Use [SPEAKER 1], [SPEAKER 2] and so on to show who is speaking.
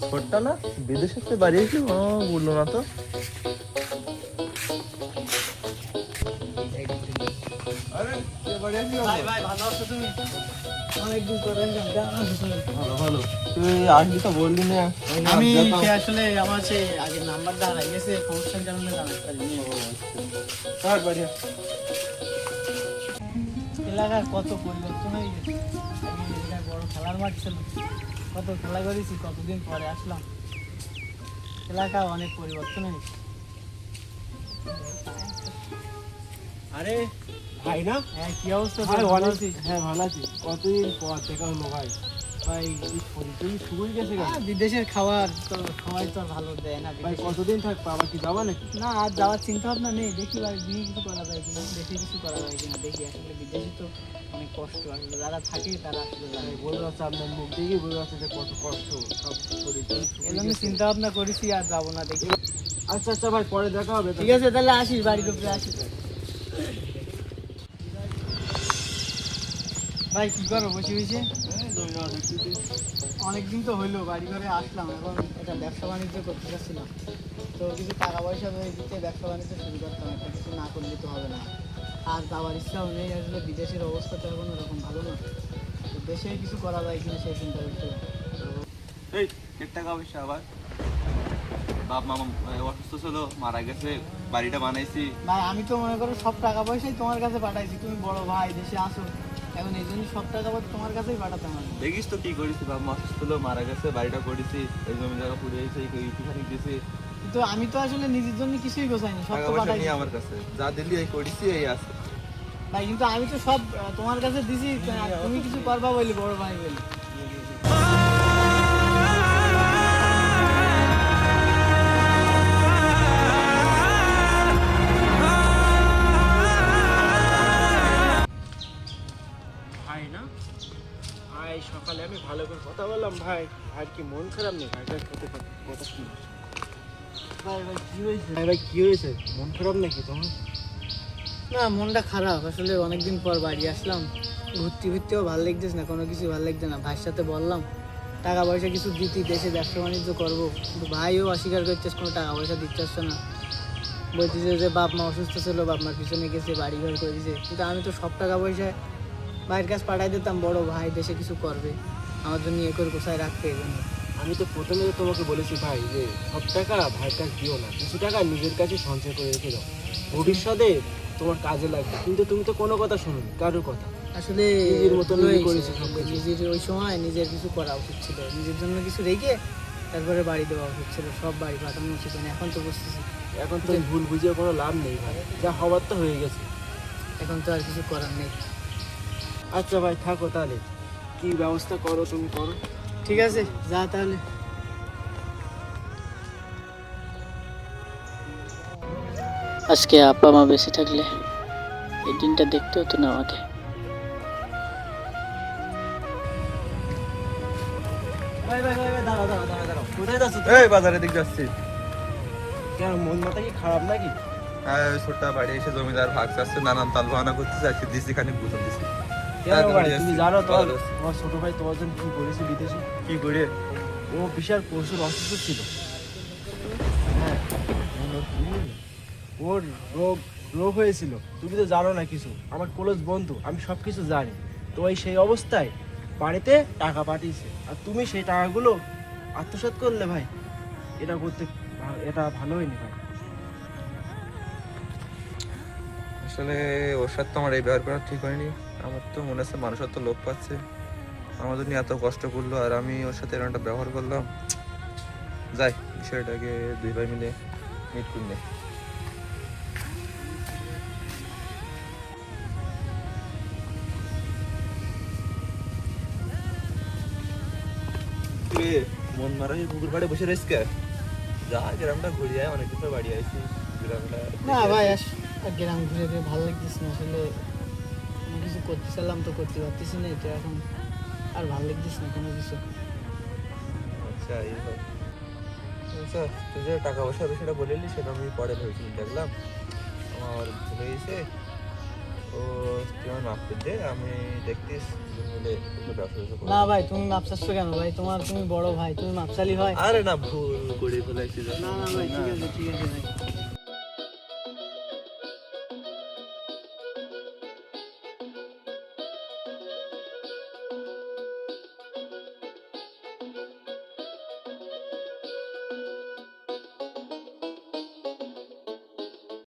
[SPEAKER 1] ছোটটা না বিদেশে তো বাড়ি এসে বললো না তো। আরে বাড়ি আসলি?
[SPEAKER 2] ভাই ভাই ভালো আছো তুমি? অনেকদিন পরে
[SPEAKER 1] ভালো ভালো। তুই আসবি তো বললি না।
[SPEAKER 2] আমি আসলে আমার সে আগের নাম্বারটা হারিয়ে গেছে, সমস্যার কারণে জানাতে পারিনি।
[SPEAKER 1] বাড়ি
[SPEAKER 2] এলাকার কত পরিবর্তন হয়ে গেছে। আগে এলাকায় বড় খেলার মাঠ ছিল, কত খেলা করেছি, কতদিন পরে আসলাম। এলাকা অনেক পরিবর্তন হয়েছে।
[SPEAKER 3] আরে ভাই না,
[SPEAKER 2] হ্যাঁ কি অবস্থা?
[SPEAKER 3] ভাই
[SPEAKER 2] ভালো আছিস?
[SPEAKER 3] হ্যাঁ ভালো আছি। কতদিন পর দেখা হলো ভাই। ভাই তুই শুরুই গেছে কেন?
[SPEAKER 2] বিদেশের খাবার তো খাওয়াই তো আর ভালো দেয় না।
[SPEAKER 3] ভাই কতদিন থাকবো, আবার কি যাবা নাকি?
[SPEAKER 2] না আর যাওয়ার চিন্তা ভাবনা নেই, দেখি ভাই বিয়ে কিছু করা যায় কিনা, দেশে কিছু করা যায় কিনা দেখি। আসলে বিদেশে তো অনেক কষ্ট, আসলে যারা থাকে তারা আসলে জানে।
[SPEAKER 3] বোঝা যাচ্ছে আপনার মুখ দেখেই বোঝা যাচ্ছে যে কত কষ্ট সব শরীর টরীর শুকিয়ে
[SPEAKER 2] এই জন্য
[SPEAKER 3] গেছে।
[SPEAKER 2] চিন্তা ভাবনা করেছি আর যাবো না, দেখি।
[SPEAKER 3] আচ্ছা আচ্ছা ভাই, পরে দেখা হবে।
[SPEAKER 2] ঠিক আছে তাহলে আসিস, বাড়ির উপরে আসিস। ভাই কি করো বসে বসে? অনেকদিন তো হইলো বাড়ি ঘরে আসলাম, এখন এটা ব্যবসা বাণিজ্য করতে চাচ্ছিলাম। তো কিছু টাকা পয়সা হয়ে দিতে ব্যবসা বাণিজ্য শুরু করতাম, একটা কিছু না করলে তো হবে না। আর যাওয়ার ইচ্ছাও নেই, আসলে বিদেশের অবস্থা তো এখন ওরকম ভালো না। তো দেশে কিছু করা যায় কিনা সেই চিন্তা করতে।
[SPEAKER 1] এই টাকা পয়সা আবার বাপ মামা অসুস্থ ছিল, মারা গেছে, বাড়িটা বানাইছি।
[SPEAKER 2] ভাই আমি তো মনে করো সব টাকা পয়সাই তোমার কাছে পাঠাইছি, তুমি বড় ভাই দেশে আসো, এখন এই জন্য সব টাকা তোমার কাছেই পাঠাতে হবে।
[SPEAKER 1] দেখিস তো কি করেছি, বাপ মা অসুস্থ ছিল, মারা গেছে, বাড়িটা করেছি, এই জমি জায়গা পুড়ে গেছে, এইখানে দিয়েছি।
[SPEAKER 2] কিন্তু আমি তো আসলে নিজের জন্য কিছুই গোছাইনি, সব
[SPEAKER 1] টাকা
[SPEAKER 2] তো
[SPEAKER 1] পয়সা
[SPEAKER 2] পাঠাইছি।
[SPEAKER 1] নিয়ে আমার কাছে যা দিলি এই করেছি, এই আছে।
[SPEAKER 2] ভাই কিন্তু আমি তো সব তোমার কাছে দিছি, তুমি কিছু করবা বলি, বড় ভাই বলি।
[SPEAKER 3] ভাই না, ভাই সকালে আমি ভালো করে কথা বললাম। ভাই ভাই কি মন খারাপ নেই? ভাইটার সাথে কথা কি?
[SPEAKER 2] ভাই ভাই কি হয়েছে?
[SPEAKER 3] ভাই কি হয়েছে? মন খারাপ নাকি তোমার?
[SPEAKER 2] না মনটা খারাপ, আসলে অনেকদিন পর বাড়ি আসলাম, ঘুরতে ঘুরতেও ভালো লাগতেছে না, কোনো কিছু ভালো লাগছে না। ভাইয়ের সাথে বললাম টাকা পয়সা কিছু দিতি, দেশে ব্যবসা বাণিজ্য করবো, কিন্তু ভাইও অস্বীকার করতেছে, কোনো টাকা পয়সা দিতে আসছে না। বলতেছে যে বাপ মা অসুস্থ ছিল, বাপ মার পিছনে গেছে, বাড়ি ঘর করে দিয়েছে। কিন্তু আমি তো সব টাকা পয়সা ভাইয়ের কাছে পাঠাই দিতাম, বড় ভাই দেশে কিছু করবে, আমার জন্য এ করে কোথায় রাখতে। এই জন্য
[SPEAKER 3] আমি তো প্রথমে তোমাকে বলেছি ভাই যে সব টাকা ভাইয়ের কাছে দিও না, কিছু টাকা নিজের কাছে সঞ্চয় করে রেখে দাও, ভবিষ্যতে তোমার কাজে লাগবে। কিন্তু তুমি তো কোনো কথা শোনোনি, কারোর কথা।
[SPEAKER 2] আসলে
[SPEAKER 3] নিজের মতন
[SPEAKER 2] ভুল হয়ে
[SPEAKER 3] করেছে
[SPEAKER 2] গেছে।
[SPEAKER 3] সব কিছু।
[SPEAKER 2] নিজের ওই সময় নিজের কিছু করা উচিত ছিল, নিজের জন্য কিছু রেখে তারপরে বাড়ি দেওয়া উচিত ছিল, সব বাড়ি পাঠানো উচিত হয়নি। এখন তো বুঝতেছি,
[SPEAKER 3] এখন তো ভুল বুঝে কোনো লাভ নেই ভাই, যা হবার তো হয়ে গেছে।
[SPEAKER 2] এখন তো আর কিছু করার নেই।
[SPEAKER 3] আচ্ছা ভাই থাকো তাহলে, কি ব্যবস্থা করো তুমি করো।
[SPEAKER 2] ঠিক আছে যা তাহলে। আজকে আব্বা মা বেঁচে থাকলে এই দিনটা দেখতে হতো না আমাকে।
[SPEAKER 3] কোথায় যাচ্ছ?
[SPEAKER 1] এই বাজারে দিক যাচ্ছি।
[SPEAKER 3] কেন মন মাথা কি খারাপ নাকি?
[SPEAKER 1] হ্যাঁ ছোটটা বাড়ি এসে জমিদার ভাগ চাচ্ছে, নানান তাল বাহানা করতেছে, আজকে দিচ্ছি খানিক বুঝে দিছি।
[SPEAKER 3] কেন ভাই তুমি জানো তো তোমার ছোট ভাই তোমার জন্য কি করেছে বিদেশে?
[SPEAKER 1] কি করে?
[SPEAKER 3] ও বিশাল প্রচুর অসুস্থ ছিল। হ্যাঁ, ওর রোগ রোগ হয়েছিল, তুমি তো জানো না কিছু, আমার ক্লোজ বন্ধু, আমি সব কিছু জানি। তো এই সেই অবস্থায় বাড়িতে টাকা পাঠিয়েছে, আর তুমি সেই টাকাগুলো আত্মসাৎ করলে ভাই, এটা করতে এটা ভালো হয়নি ভাই।
[SPEAKER 1] আসলে ওর সাথে তো আমার এই ব্যবহার করা ঠিক হয়নি। আমার তো মনে হচ্ছে মানুষের তো লোভ পাচ্ছে, আমার জন্য এত কষ্ট করলো আর আমি ওর সাথে এরকম একটা ব্যবহার করলাম। যাই বিষয়টাকে দুই ভাই মিলে মিট করলে। মন মারা পুকুর পাড়ে বসে রয়েছে, যা গ্রামটা ঘুরে যায়, অনেক কিছু বাড়ি আইছি গ্রামটা।
[SPEAKER 2] না ভাই গ্রাম ঘুরে ঘুরে ভালো লাগতেছে না, আসলে আমি কিছু করতে চাইলাম তো করতে পারতেছি না, তো এখন আর ভালো লাগতেছে না কোনো কিছু।
[SPEAKER 1] আচ্ছা এই হোক। আচ্ছা তুই যে টাকা পয়সার বিষয়টা বলিলি সেটা আমি পরে ভেবেছি, দেখলাম আমার ভুলে গেছে, ও তুই আমার মাফ করে দে, আমি দেখতিস দুজন মিলে একটু ব্যবসা করবো।
[SPEAKER 2] না ভাই, তুমি মাপ চাচ্ছ কেন ভাই? তুমি বড় ভাই, তুমি মাপসালি হয়।
[SPEAKER 1] আরে না, ভুল করে ফেলেছি।
[SPEAKER 2] না না ভাই, ঠিক আছে ভাই।